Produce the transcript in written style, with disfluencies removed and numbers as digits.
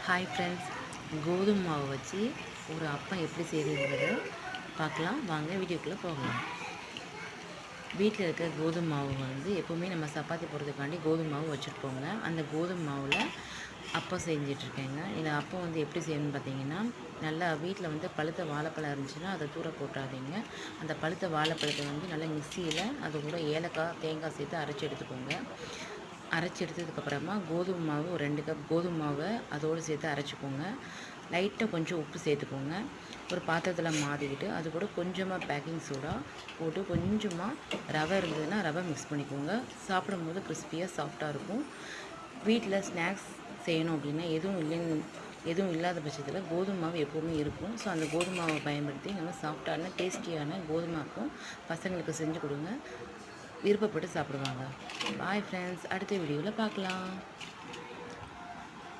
Hi friends, கோதுமை மாவு வச்சு ஒரு அப்பம் எப்படி செய்கிறதுங்கிறத பார்க்கலாம். வாங்க வீடியோக்குள்ளே போகலாம். வீட்டில் இருக்க கோதுமை மாவு எப்போவுமே நம்ம சப்பாத்தி போடுறதுக்காண்டி கோதுமை மாவு வச்சுருப்போங்க. அந்த கோதுமை மாவில் அப்பம் செஞ்சிட்ருக்கேங்க. இந்த அப்பம் எப்படி செய்யணும்னு பார்த்தீங்கன்னா, நல்லா வீட்டில் பழுத்த வாழைப்பழம் இருந்துச்சுன்னா அதை தூர போட்டுறாதீங்க. அந்த பழுத்த வாழைப்பழத்தை நல்லா மிக்சியில் அது கூட ஏலக்காய், தேங்காய் சேர்த்து அரைச்சி எடுத்துக்கோங்க. அரைச்சி எடுத்ததுக்கப்புறமா கோதுமை மாவு ஒரு 2 கப் கோதுமை மாவை அதோடு சேர்த்து அரைச்சிக்கோங்க. லைட்டாக கொஞ்சம் உப்பு சேர்த்துக்கோங்க. ஒரு பாத்திரத்தில் மாற்றிக்கிட்டு அது கூட கொஞ்சமாக பேக்கிங் சோடா போட்டு கொஞ்சமாக ரவை இருந்ததுன்னா ரவை மிக்ஸ் பண்ணிக்கோங்க. சாப்பிடும்போது கிறிஸ்பியாக சாஃப்டாக இருக்கும். வீட்டில் ஸ்நாக்ஸ் செய்யணும் அப்படின்னா எதுவும் இல்லாத பட்சத்தில் கோதுமை மாவு எப்போவுமே இருக்கும். ஸோ அந்த கோதுமை மாவை பயன்படுத்தி நம்ம சாஃப்டான டேஸ்டியான கோதுமை அப்பம் பசங்களுக்கு செஞ்சு கொடுங்க. விருப்பப்பட்டு சாப்பிடுவாங்க. பாய் ஃப்ரெண்ட்ஸ், அடுத்த வீடியோவில் பார்க்கலாம்.